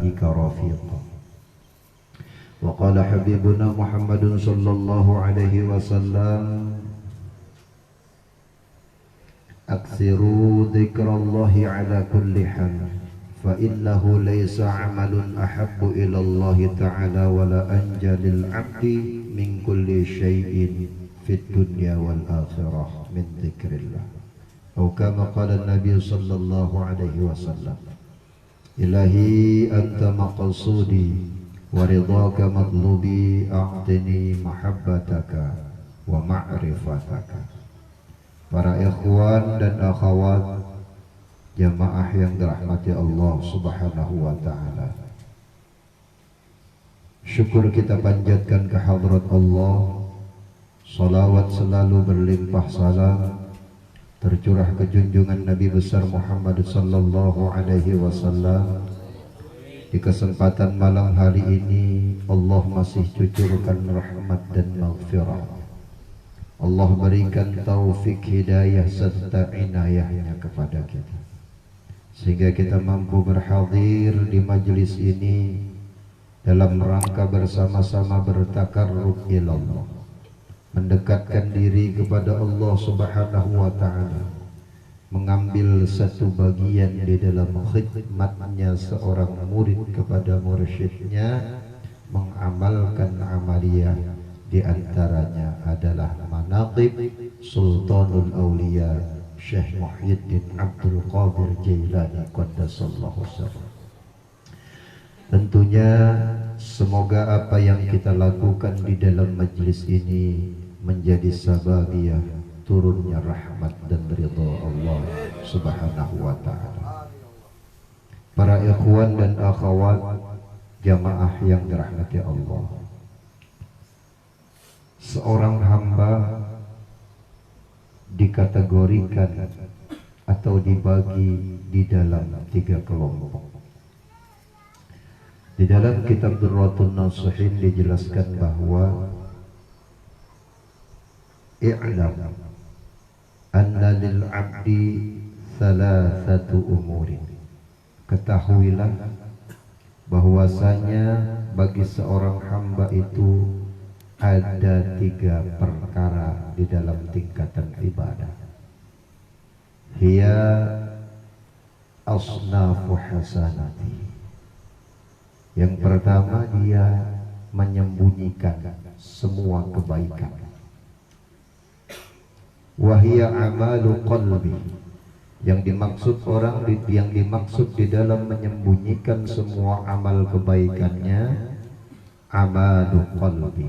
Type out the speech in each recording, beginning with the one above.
بهاديك رفيقا. وقال حبيبنا محمد صلى الله عليه وسلم أكثروا ذكر الله على كل حال فإنه ليس عمل أحب إلى الله تعالى ولا أنجى للعبد من كل شيء في الدنيا والآخرة من ذكر الله. أو كما قال النبي صلى الله عليه وسلم إلهي أنت مقصودي ورضاك مطلوبي أعطني محبتك ومعرفتك. Para ikhwan dan akhwat jamaah yang dirahmati Allah Subhanahu wa taala, syukur kita panjatkan ke hadrat Allah. Salawat selalu berlimpah salam tercurah ke junjungan Nabi besar Muhammad sallallahu alaihi wasallam. Di kesempatan malam hari ini Allah masih cucurkan rahmat dan maghfirah. Allah berikan taufik hidayah serta inayahnya kepada kita, sehingga kita mampu berhadir di majlis ini dalam rangka bersama-sama bertakarrub ilallah, mendekatkan diri kepada Allah Subhanahu wa ta'ala, mengambil satu bagian di dalam khidmatnya seorang murid kepada mursyidnya, mengamalkan amaliyah. Di antaranya adalah manaqib Sultanul Auliya Syekh Muhyiddin Abdul Qadir Jailani qaddasallahu sirrah. Tentunya semoga apa yang kita lakukan di dalam majlis ini menjadi sababiyah turunnya rahmat dan ridha Allah Subhanahu wa ta'ala. Para ikhwan dan akhwat jamaah yang dirahmati Allah, seorang hamba dikategorikan atau dibagi di dalam 3 kelompok. Di dalam kitab Durratun Nasihin dijelaskan bahwa i'lam anna lil 'abdi thalathatu umurin. Ketahuilah bahwasanya bagi seorang hamba itu ada 3 perkara di dalam tingkatan ibadah. Hiya asnafu hasanati. Yang pertama, dia menyembunyikan semua kebaikan. Wahia amalu qalbi. Yang dimaksud di dalam menyembunyikan semua amal kebaikannya, amalu qalbi,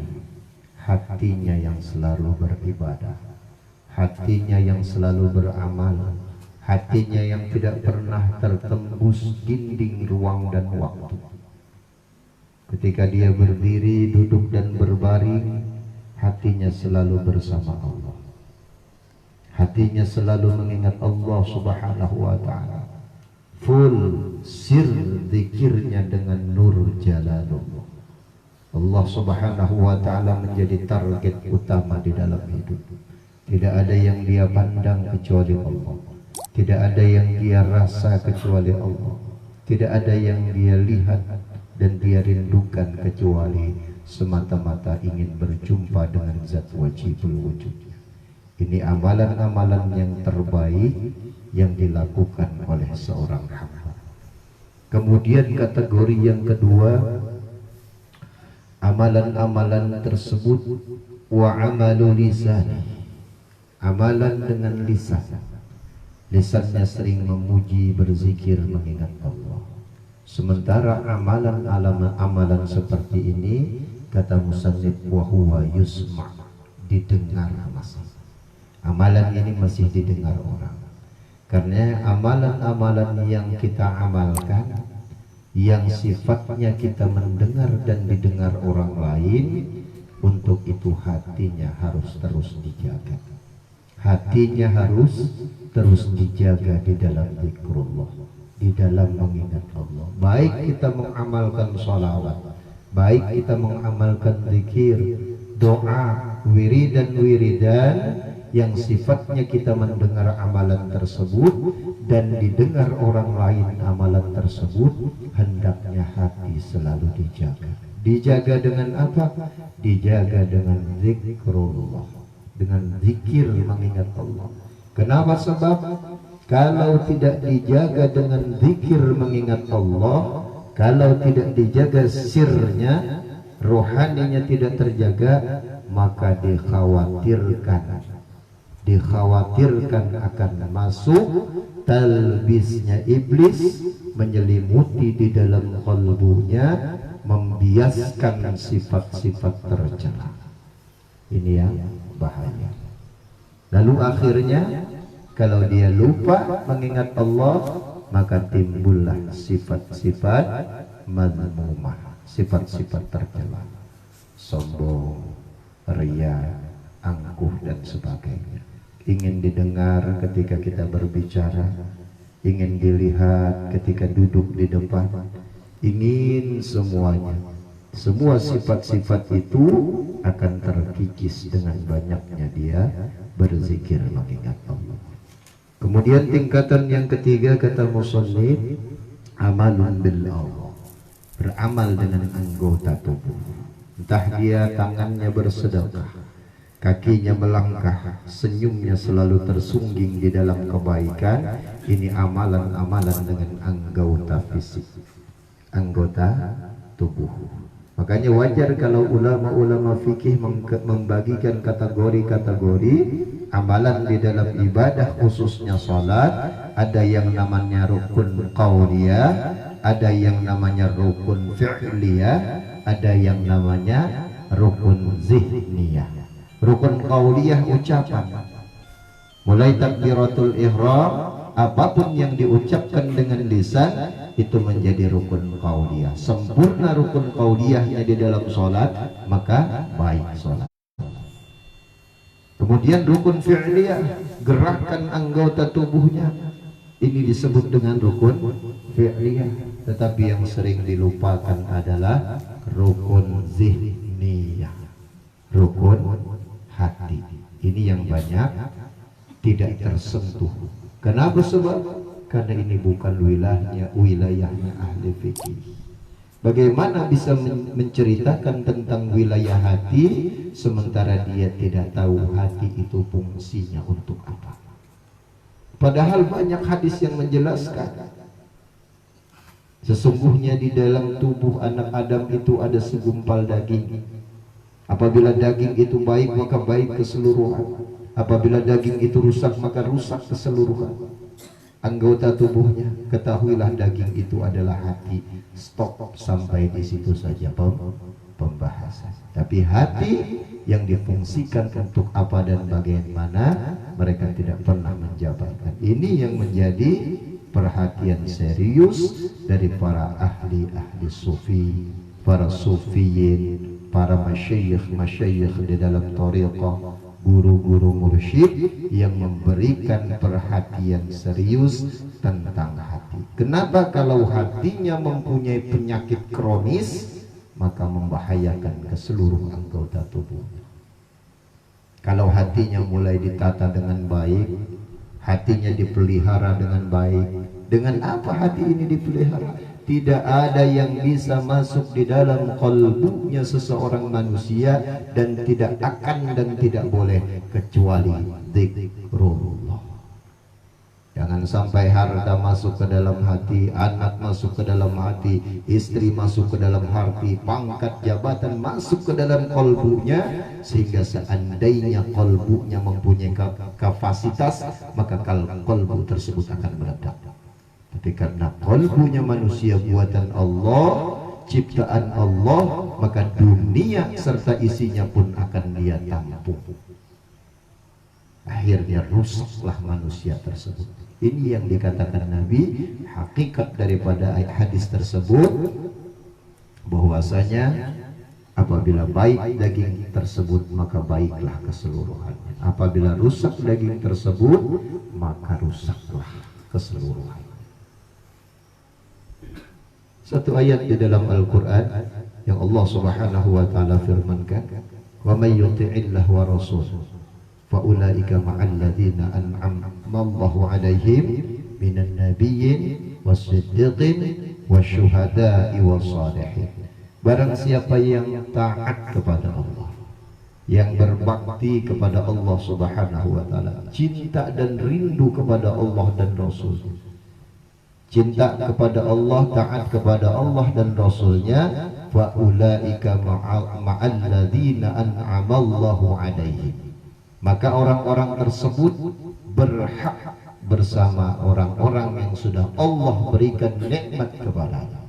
hatinya yang selalu beribadah, hatinya yang selalu beramal, hatinya yang tidak pernah tertembus dinding ruang dan waktu. Ketika dia berdiri, duduk dan berbaring, hatinya selalu bersama Allah, hatinya selalu mengingat Allah Subhanahu wa ta'ala. Full sir zikirnya dengan nur jalalullah. Allah Subhanahu wa ta'ala menjadi target utama di dalam hidup. Tidak ada yang dia pandang kecuali Allah, tidak ada yang dia rasa kecuali Allah, tidak ada yang dia lihat dan dia rindukan kecuali semata-mata ingin berjumpa dengan zat wajibul wujud. Ini amalan-amalan yang terbaik yang dilakukan oleh seorang hamba. Kemudian kategori yang kedua, amalan-amalan tersebut wa amalu lisani, amalan dengan lisan. Lisannya sering memuji, berzikir, mengingat Allah. Sementara amalan seperti ini, kata musannif, wa huwa yusma, didengar masih. Amalan ini masih didengar orang. Karena amalan-amalan yang kita amalkan, yang sifatnya kita mendengar dan didengar orang lain, untuk itu hatinya harus terus dijaga. Hatinya harus terus dijaga di dalam zikrullah, di dalam mengingat Allah. Baik kita mengamalkan sholawat, baik kita mengamalkan zikir, doa, wiridan yang sifatnya kita mendengar amalan tersebut dan didengar orang lain amalan tersebut, hendaknya hati selalu dijaga. Dijaga dengan apa? Dijaga dengan zikrullah, dengan zikir mengingat Allah. Kenapa? Sebab kalau tidak dijaga dengan zikir mengingat Allah, kalau tidak dijaga sirnya, rohaninya tidak terjaga, maka dikhawatirkan akan masuk talbisnya iblis, menyelimuti di dalam kalbunya, membiaskan sifat-sifat tercela. Ini yang bahaya. Lalu akhirnya kalau dia lupa mengingat Allah, maka timbullah sifat-sifat mazmumah, sifat-sifat tercela, sombong, riya, angkuh dan sebagainya. Ingin didengar ketika kita berbicara, ingin dilihat ketika duduk di depan, ingin semuanya. Semua sifat-sifat itu akan terkikis dengan banyaknya dia berzikir mengingat Allah. Kemudian tingkatan yang ketiga, kata musannif, amalun bil Allah, beramal dengan anggota tubuh. Entah dia tangannya bersedekah, kakinya melangkah, senyumnya selalu tersungging di dalam kebaikan. Ini amalan-amalan dengan anggota fisik, anggota tubuh. Makanya wajar kalau ulama-ulama fikih membagikan kategori-kategori amalan di dalam ibadah, khususnya salat. Ada yang namanya rukun qauliyah, ada yang namanya rukun fi'liyah, ada yang namanya rukun zihniyah. Rukun qauliyah ucapan, mulai takbiratul ihram, apapun yang diucapkan dengan lisan itu menjadi rukun qauliyah. Sempurna rukun qauliyahnya di dalam sholat, maka baik sholat. Kemudian rukun fi'liyah, gerakan anggota tubuhnya, ini disebut dengan rukun fi'liyah. Tetapi yang sering dilupakan adalah rukun zihniyah, rukun hati. Ini yang banyak tidak tersentuh. Kenapa? Sebab karena ini bukan wilayahnya ahli fikih. Bagaimana bisa menceritakan tentang wilayah hati sementara dia tidak tahu hati itu fungsinya untuk apa? Padahal banyak hadis yang menjelaskan sesungguhnya di dalam tubuh anak Adam itu ada segumpal daging. Apabila daging itu baik, maka baik keseluruhan. Apabila daging itu rusak, maka rusak keseluruhan anggota tubuhnya. Ketahuilah daging itu adalah hati. Stop sampai di situ saja pembahasan. Tapi hati yang difungsikan untuk apa dan bagaimana, mereka tidak pernah menjabarkan. Ini yang menjadi perhatian serius dari para ahli-ahli sufi, para sufiyin, para masyayikh di dalam thariqah, guru-guru mursyid yang memberikan perhatian serius tentang hati. Kenapa? Kalau hatinya mempunyai penyakit kronis, maka membahayakan ke seluruh anggota tubuh. Kalau hatinya mulai ditata dengan baik, hatinya dipelihara dengan baik. Dengan apa hati ini dipelihara? Tidak ada yang bisa masuk di dalam qalbunya seseorang manusia, dan tidak akan dan tidak boleh kecuali zikrullah. Jangan sampai harta masuk ke dalam hati, anak masuk ke dalam hati, istri masuk ke dalam hati, pangkat jabatan masuk ke dalam qalbunya, sehingga seandainya qalbunya mempunyai kapasitas, maka qalbu tersebut akan meledak. Tapi karena qalbunya manusia buatan Allah, ciptaan Allah, maka dunia serta isinya pun akan dia tampung. Akhirnya rusaklah manusia tersebut. Ini yang dikatakan Nabi, hakikat daripada hadis tersebut, bahwasanya apabila baik daging tersebut, maka baiklah keseluruhannya. Apabila rusak daging tersebut, maka rusaklah keseluruhannya. Satu ayat di dalam Al-Quran yang Allah Subhanahu wa ta'ala firmankan, wa may yuti'illah wa rasul, Faulaika ma'al ladzina an'ama Allahu 'alaihim minan nabiyyin was-siddiqin wasyuhada'i was-shalihin. Barang siapa yang taat kepada Allah, yang berbakti kepada Allah Subhanahu wa taala, cinta dan rindu kepada Allah dan Rasul, cinta kepada Allah, taat kepada Allah dan Rasulnya, fa ulaika ma'al ladzina an'ama Allahu 'alaihim, maka orang-orang tersebut berhak bersama orang-orang yang sudah Allah berikan nikmat kepadanya.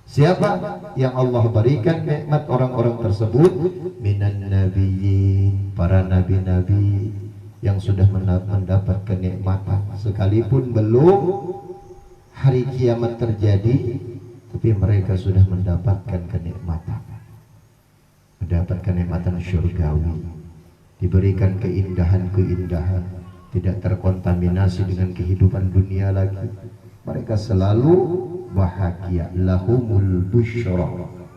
Siapa yang Allah berikan nikmat orang-orang tersebut? Minan nabiyyin, para nabi-nabi yang sudah mendapat kenikmatan sekalipun belum hari kiamat terjadi, tapi mereka sudah mendapatkan kenikmatan, mendapatkan kenikmatan syurgawi, diberikan keindahan-keindahan, tidak terkontaminasi dengan kehidupan dunia lagi. Mereka selalu bahagia, lahumul busyra,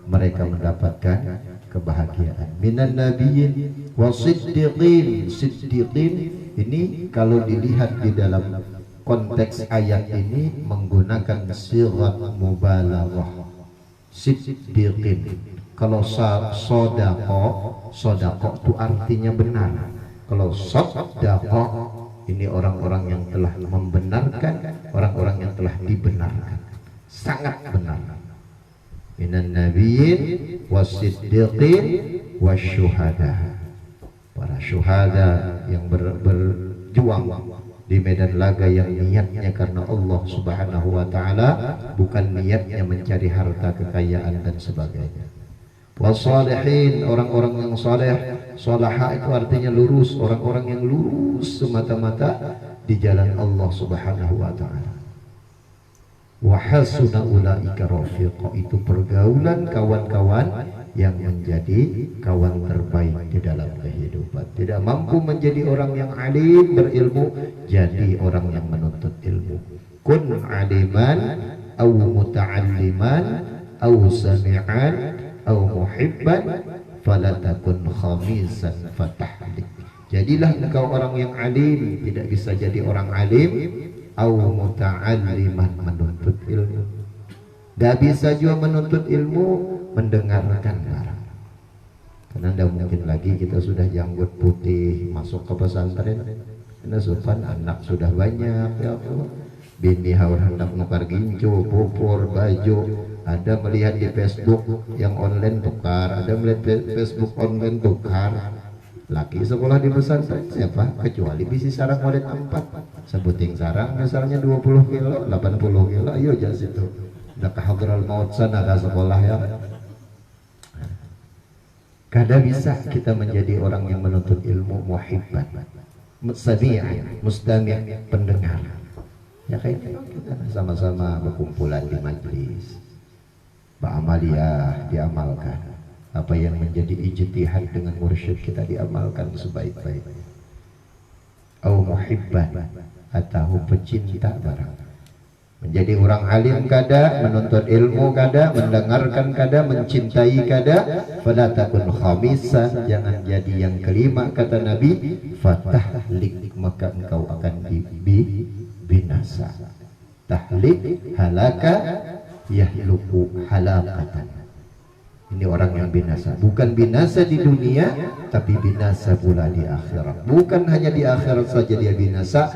mereka mendapatkan kebahagiaan. Minan nabiyyin wasiddiqin, siddiqin ini kalau dilihat di dalam konteks ayat ini menggunakan sighat mubalaghah. Siddiqin, kalau sodaqah itu artinya benar. Kalau sadaqah ini orang-orang yang telah membenarkan, orang-orang yang telah dibenarkan, sangat benar. Minan nabiyyin wasiddiqin wasyuhada, para syuhada yang berjuang di medan laga, yang niatnya karena Allah Subhanahu wa taala, bukan niatnya mencari harta kekayaan dan sebagainya. Wasalihin, orang-orang yang saleh, salaha itu artinya lurus, orang-orang yang lurus semata-mata di jalan Allah Subhanahu wa taala. Wa hasuna ulaika rafiqa, itu pergaulan kawan-kawan yang menjadi kawan terbaik di dalam kehidupan. Tidak mampu menjadi orang yang alim berilmu, jadi orang yang menuntut ilmu. Kun aliman aw muta'alliman aw sami'an aw muhibban fala takun khamisan fatahlik. Jadilah engkau orang yang alim, tidak bisa jadi orang alim, au muta'alliman, menuntut ilmu. Gak bisa juga menuntut ilmu mendengarkan barang. Karena tidak mungkin lagi kita sudah janggut putih masuk ke pesantren, karena sopan anak sudah banyak, ya Allah. Bini harus hendak nukar ginjo, pupur, baju. Ada melihat di Facebook yang online tukar, ada melihat Facebook online tukar. Laki sekolah di pesantren siapa? Kecuali bisi sarang murid 4. Sebuting sarang misalnya 20 kilo, 80 kilo, ayo jangan situ. Udah ke hadral maut sana ke sekolah ya. Kada bisa kita menjadi orang yang menuntut ilmu muhibban, mustami', mustami', pendengar. Ya kayaknya kita sama-sama berkumpulan di majlis, ba'amaliyah, diamalkan apa yang menjadi ijtihad dengan mursyid kita, diamalkan sebaik-baiknya. Au muhibban, atau pecinta barang, menjadi orang alim kada, menuntut ilmu kada, mendengarkan kada, mencintai kada. Fala takun khamisan, jangan jadi yang kelima, kata Nabi, fatahlik, maka engkau akan binasa. Tahlik halaka yahluku halakatan. Ini orang yang binasa, bukan binasa di dunia, tapi binasa pula di akhirat. Bukan hanya di akhirat saja dia binasa,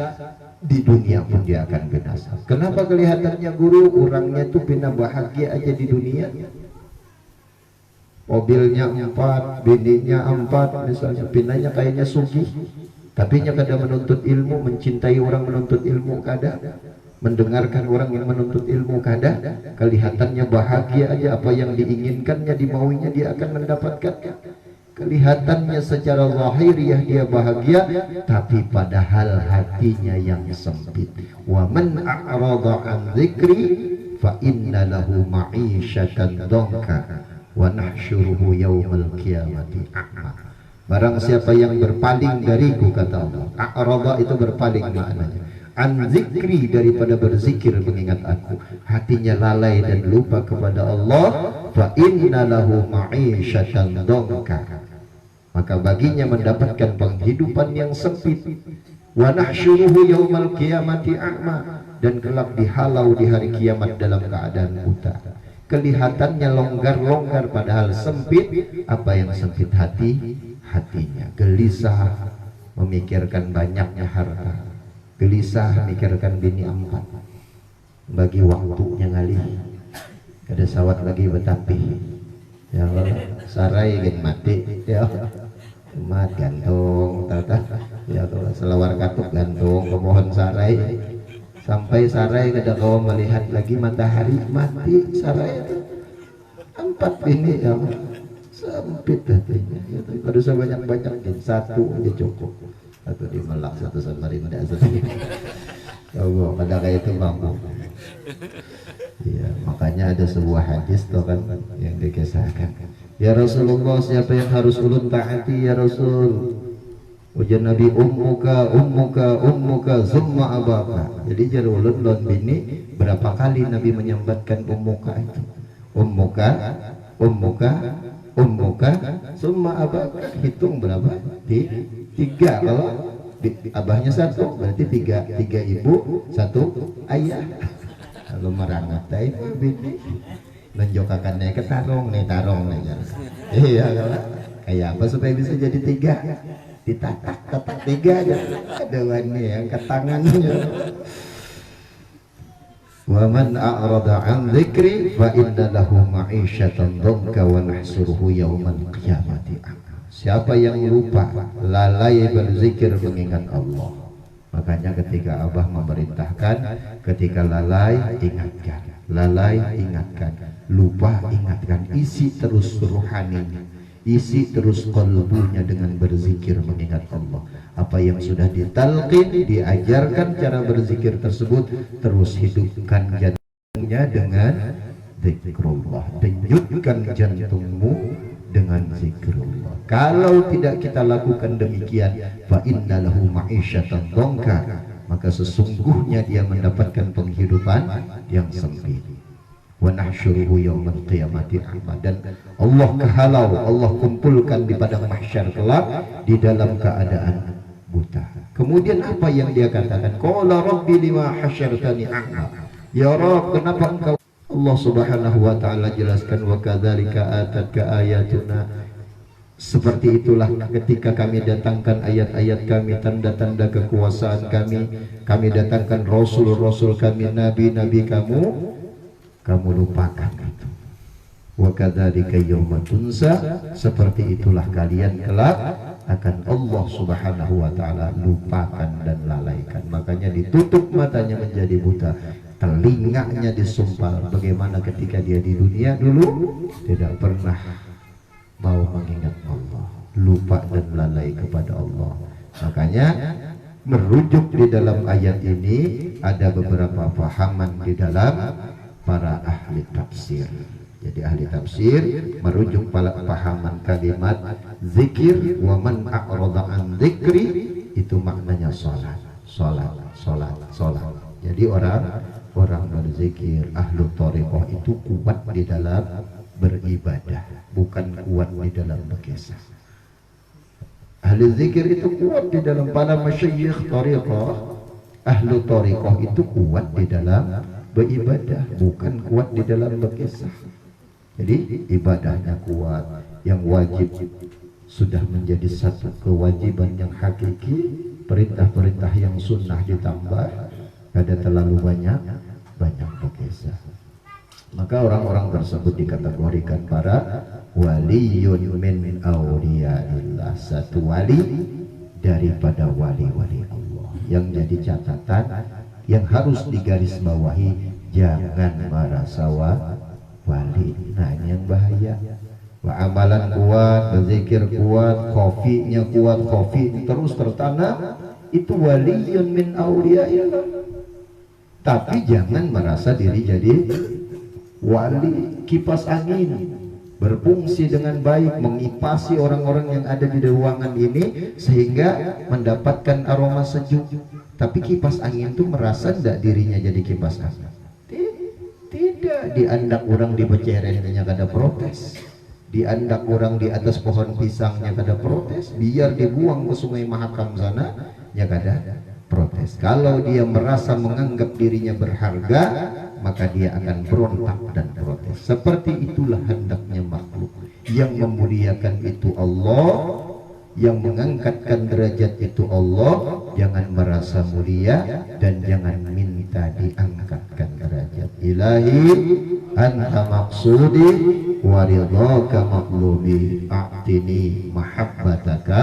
di dunia pun dia akan binasa. Kenapa kelihatannya guru orangnya tuh pina bahagia aja di dunia? Mobilnya 4, bininya 4 misalnya, pinanya kayaknya sugih, tapi nya kada menuntut ilmu, mencintai orang menuntut ilmu kada, mendengarkan orang yang menuntut ilmu kada. Kelihatannya bahagia aja, apa yang diinginkannya, dimauinya dia akan mendapatkan. Kelihatannya secara zahiriah dia bahagia, tapi padahal hatinya yang sempit. Wa man a'rada an dzikri fa inna lahu ma'isyatan dhanka wa nahsyuruhu yaumal qiyamati a'ma. Barang siapa yang berpaling dariku, kata Allah. A'rada itu berpaling maknanya. An zikri, daripada berzikir mengingat aku, hatinya lalai dan lupa kepada Allah, fa inna lahu ma'isyatan dhanka, maka maka baginya mendapatkan penghidupan yang sempit. Wa nahsyuruhu yaumal qiyamati a'ma, dan kelak dihalau di hari kiamat dalam keadaan buta. Kelihatannya longgar-longgar padahal sempit. Apa yang sempit? Hatinya gelisah memikirkan banyaknya harta, gelisah memikirkan bini 4, bagi waktunya ngalih ada sawat lagi betapi ya Allah, sarai gen mati ya mat gantung tata ya Allah, selawar katuk gantung pemohon sarai, sampai sarai kada kau melihat lagi matahari, mati sarai itu 4 bini ya Allah. Sempit hatinya ya, pada sebanyak-banyak satu aja cukup, atau dimelak satu Samarinda satu ya Allah, pada kayak itu mampu ya. Makanya ada sebuah hadis tuh kan yang dikisahkan, ya Rasulullah, siapa yang harus ulun taati ya Rasul? Ujian Nabi, ummuka summa abaka. Jadi jar ulun lon bini berapa kali Nabi menyambatkan ummuka itu, ummuka summa abaka, hitung berapa? 3. Kalau abahnya 1 berarti 3 ibu 1 ayah. Kalau merangatai bini menjokakannya ke tarong nih iya kalau kayak apa supaya bisa jadi 3, ditatak 3 aja ada wani yang ke tangannya. Wa man a'rada 'an dzikri fa inna lahu ma'isyatan dhanka wa nahsuruhu yaumal qiyamati a'ma. Siapa yang lupa, lalai berzikir mengingat Allah. Makanya ketika Abah memerintahkan, ketika lalai ingatkan, lupa ingatkan, isi terus ruhaninya, isi terus qalbunya dengan berzikir mengingat Allah. Apa yang sudah ditalqin, diajarkan cara berzikir tersebut, terus hidupkan jantungnya dengan zikrullah, denyutkan jantungmu dengan zikrullah. Kalau tidak kita lakukan demikian, fa innalahu ma'isyatan dhanka, maka sesungguhnya dia mendapatkan penghidupan yang sempit. Wa nahsyuruhu yaumal qiyamati a'ma, dan Allah kehalau, Allah kumpulkan di padang mahsyar kelak di dalam keadaan buta. Kemudian apa yang dia katakan? Qala rabbi lima hasyartani a'ma. Ya Rabb, kenapa engkau? Allah Subhanahu wa taala jelaskan, wa kadzalika atatka ayatuna. Seperti itulah ketika kami datangkan ayat-ayat kami, tanda-tanda kekuasaan kami datangkan rasul-rasul kami, nabi-nabi kamu lupakan itu. Wa kadzalika yauma tunsa, seperti itulah kalian kelak akan Allah Subhanahu wa taala lupakan dan lalaikan. Makanya ditutup matanya menjadi buta, telinganya disumpal. Bagaimana ketika dia di dunia dulu tidak pernah mau mengingat Allah, lupa dan lalai kepada Allah. Makanya merujuk di dalam ayat ini ada beberapa pahaman di dalam para ahli tafsir. Jadi ahli tafsir merujuk pada pahaman kalimat zikir, wa man a'rada an dzikri, itu maknanya salat. Jadi orang berzikir, ahlu thariqah itu kuat di dalam beribadah, bukan kuat di dalam berkisah. Ahli zikir itu kuat di dalam, para masyayikh thariqah, ahlu thariqah itu kuat di dalam beribadah, bukan kuat di dalam berkisah. Jadi ibadahnya kuat, yang wajib sudah menjadi satu kewajiban yang hakiki, perintah-perintah yang sunnah ditambah, ada terlalu banyak berkisah. Maka orang-orang tersebut dikategorikan para waliyun min awliyaillah, satu wali daripada wali-wali Allah. Yang jadi catatan yang harus digarisbawahi, jangan merasa wali. Nah ini yang bahaya. Amalan kuat, berzikir kuat, khofinya kuat, khofi terus tertanam, itu waliyun min awliyaillah. Tapi jangan merasa diri jadi wali, kipas angin, berfungsi dengan baik, mengipasi orang-orang yang ada di ruangan ini sehingga mendapatkan aroma sejuk. Tapi kipas angin itu merasa tidak dirinya jadi kipas angin? Tidak. Diandak orang di beceren hanya kada protes, diandak orang di atas pohon pisangnya kada protes, biar dibuang ke Sungai Mahakam sana ya kada protes. Kalau dia merasa menganggap dirinya berharga, maka dia akan berontak dan protes. Seperti itulah hendaknya makhluk. Yang memuliakan itu Allah, yang mengangkatkan derajat itu Allah. Jangan merasa mulia dan jangan minta diangkatkan derajat. Ilahi anta maksudi wa ridhaka maqlubi a'tini mahabbataka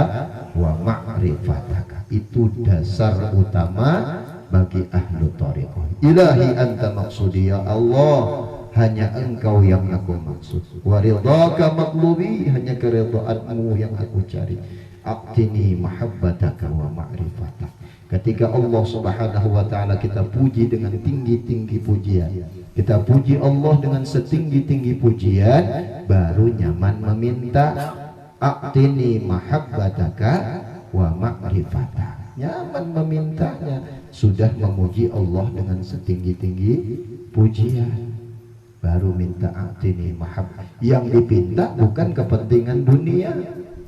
wa ma'rifataka. Itu dasar utama bagi ahlu thariqah. Ilahi anta maksudi, ya Allah, hanya engkau yang aku maksud. Wa ridhaka maqlubi, hanya keridhaanmu yang aku cari. Aqtini mahabbataka wa ma'rifatak. Ketika Allah Subhanahu wa taala kita puji dengan tinggi-tinggi pujian, kita puji Allah dengan setinggi-tinggi pujian, baru nyaman meminta. Aqtini mahabbataka wa ma'rifatak. Nyaman memintanya, sudah memuji Allah dengan setinggi-tinggi pujian, baru minta aqtini mahabbah. Yang dipinta bukan kepentingan dunia,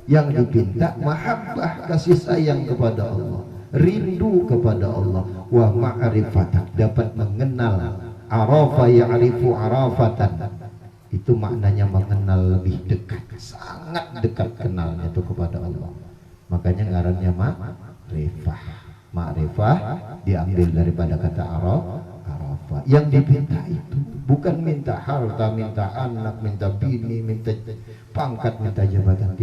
yang dipinta mahabbah, kasih sayang kepada Allah, rindu kepada Allah. Wa ma'rifatak, dapat mengenal. Arafa ya'rifu arafatan, itu maknanya mengenal lebih dekat, sangat dekat kenalnya itu kepada Allah. Makanya ngarannya ma'rifah. Ma'rifah diambil daripada kata arafah. Yang dipinta itu bukan minta harta, minta anak, minta bini, minta pangkat, minta jabatan,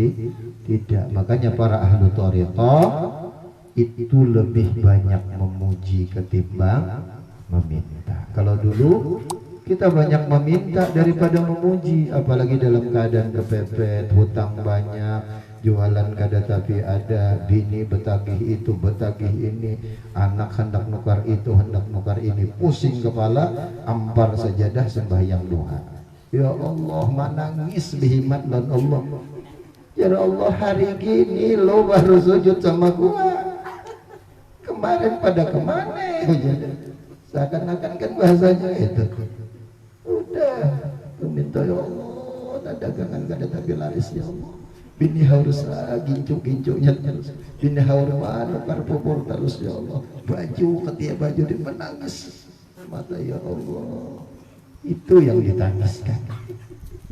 tidak. Makanya para ahlu thariqah itu lebih banyak memuji ketimbang meminta. Kalau dulu kita banyak meminta daripada memuji, apalagi dalam keadaan kepepet, hutang banyak, jualan kada tapi ada, bini betagih itu betagih ini, anak hendak nukar itu hendak nukar ini, pusing kepala, ampar sajadah sembahyang duha. Ya Allah, menangis bihimat dan Allah. Ya Allah, hari gini lo baru sujud sama gua, kemarin pada kemana? Seakan-akan kan bahasanya itu. Udah, minta ya Allah, dagangan kada tapi laris ya Allah. Bini harus gincuk-gincuknya terus, bini harus nukar pupur terus ya Allah. Baju ketiak baju dia menangis mata ya Allah. Itu yang ditangiskan,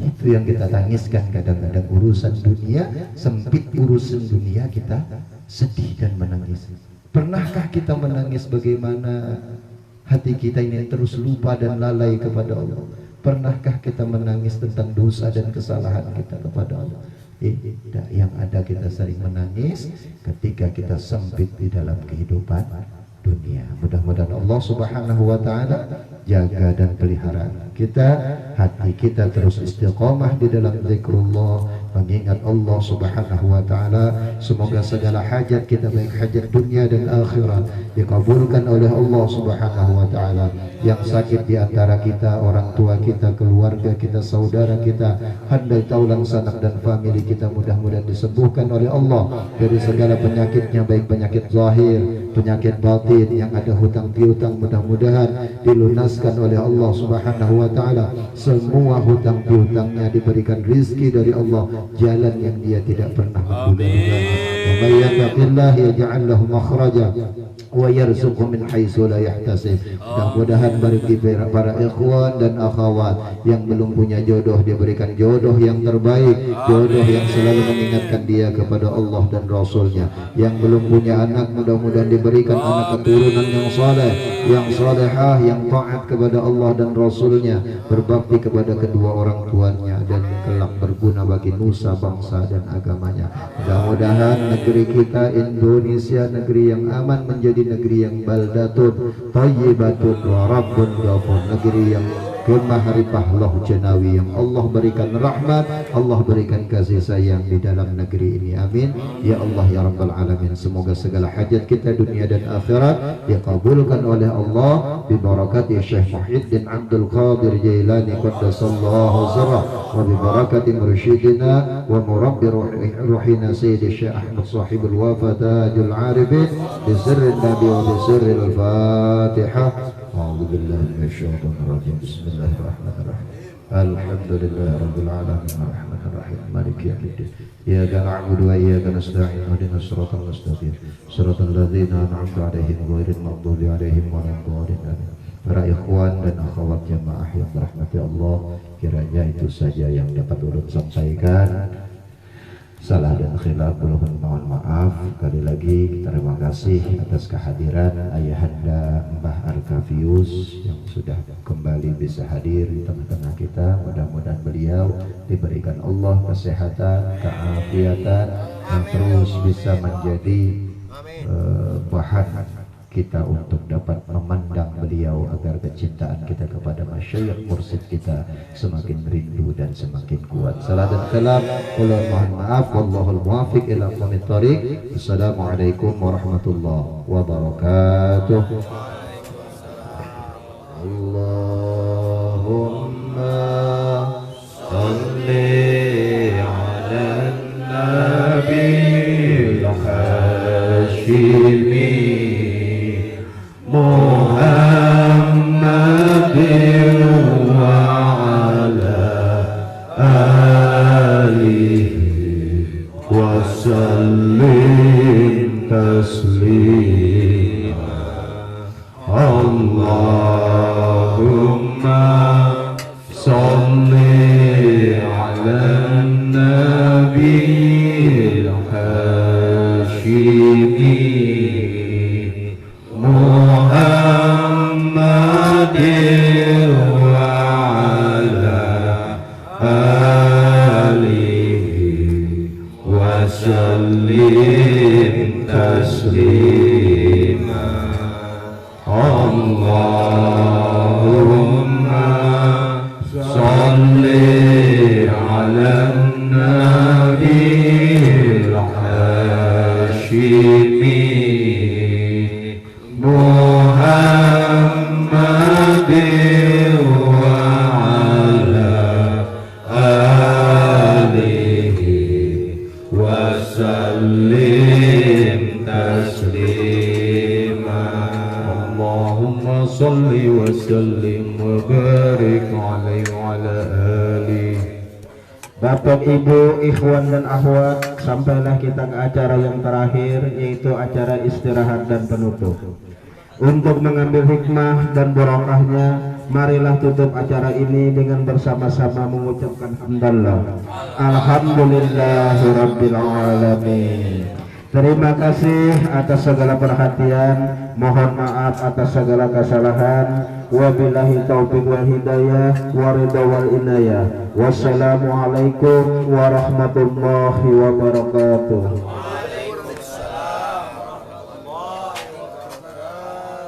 itu yang kita tangiskan. Kadang-kadang urusan dunia sempit, urusan dunia kita sedih dan menangis. Pernahkah kita menangis bagaimana hati kita ini terus lupa dan lalai kepada Allah? Pernahkah kita menangis tentang dosa dan kesalahan kita kepada Allah? Tidak. Yang ada kita sering menangis ketika kita sempit di dalam kehidupan dunia. Mudah-mudahan Allah Subhanahu wa taala jaga dan pelihara kita, hati kita terus istiqamah di dalam zikrullah, mengingat Allah Subhanahu wa taala. Semoga segala hajat kita, baik hajat dunia dan akhirat, dikabulkan oleh Allah Subhanahu wa taala. Yang sakit di antara kita, orang tua kita, keluarga kita, saudara kita, handai taulang sanak dan famili kita, mudah-mudahan disembuhkan oleh Allah dari segala penyakitnya, baik penyakit zahir, penyakit batin. Yang ada hutang piutang, mudah-mudahan dilunaskan oleh Allah Subhanahu wa taala. Semua hutang piutangnya diberikan rizki dari Allah, jalan yang dia tidak pernah menduga-duga. Wa may yattaqillaha yaj'al lahu makhraja wa yarzuqhu min haitsu la yahtasib. Mudah-mudahan bagi para ikhwan dan akhwat yang belum punya jodoh, diberikan jodoh yang terbaik, jodoh yang selalu mengingatkan dia kepada Allah dan Rasulnya. Yang belum punya anak, mudah-mudahan diberikan anak keturunan yang saleh, yang salehah, yang taat kepada Allah dan Rasulnya, berbakti kepada kedua orang tuanya, dan kelak berguna bagi nusa, bangsa dan agamanya. Mudah-mudahan negeri kita Indonesia negeri yang aman menjadi negeri yang baldatun thayyibatun wa rabbun ghafur, negeri yang kemah ripah loh jenawi, yang Allah berikan rahmat, Allah berikan kasih sayang di dalam negeri ini. Amin ya Allah ya rabbal alamin. Semoga segala hajat kita dunia dan akhirat dikabulkan oleh Allah bi barakati Syekh Muhyiddin Abdul Qadir Jailani qaddasallahu sirrah, wa bi barakati mursyidina wa murabbi ruhina sayyidi Syekh Ahmad sahibul wafatajul arifin bi sirri nabi wa bi sirri al-Fatihah. A'udzu billahi minasyaitonir rajim. Bismillahirrahmanirrahim. Alhamdulillahirabbil alamin arrahmanirrahim Rahim Maliki Yaumiddin. Iyyaka na'budu wa iyyaka nasta'in ihdinas siratal mustaqim siratal ladzina an'amta 'alaihim ghairil maghdubi 'alaihim waladdallin. Para ikhwan dan akhwat jamaah yang dirahmati Allah, kiranya itu saja yang dapat ulun sampaikan. Salah dan khilaf mohon maaf. Sekali lagi terima kasih atas kehadiran Ayahanda Mbah Arkafius yang sudah kembali bisa hadir di tengah-tengah kita. Mudah-mudahan beliau diberikan Allah kesehatan, keafiatan, yang terus bisa menjadi bahan kita untuk dapat memandang beliau agar kecintaan kita kepada masyayikh mursyid kita semakin rindu dan semakin kuat. Salah dan khilaf ulun mohon maaf. Wallahul muwaffiq ila aqwamit thoriq. Assalamualaikum warahmatullahi wabarakatuh. Allahumma salli ala nabiyil hashimi Muhammad wa ala alihi wa sallim taslima. Allahumma salli ala nabiyil hashimi Muhammad wa ala alihi wa sallim taslima. Allahumma salli ala nabiyil hashimi Muhammad wa ala alihi wa sallim taslima. Allahumma salli wa sallim wa barik alaihi wa ala alihi. Bapak, Ibu, ikhwan dan akhwat, sampailah kita ke acara yang terakhir, yaitu acara istirahat dan penutup. Untuk mengambil hikmah dan barokahnya, marilah tutup acara ini dengan bersama-sama mengucapkan hamdalillah. Alhamdulillahirabbil alamin. Terima kasih atas segala perhatian, mohon maaf atas segala kesalahan. Wabillahi taufiq wal hidayah wa ridha wal inayah. Wassalamualaikum warahmatullahi wabarakatuh.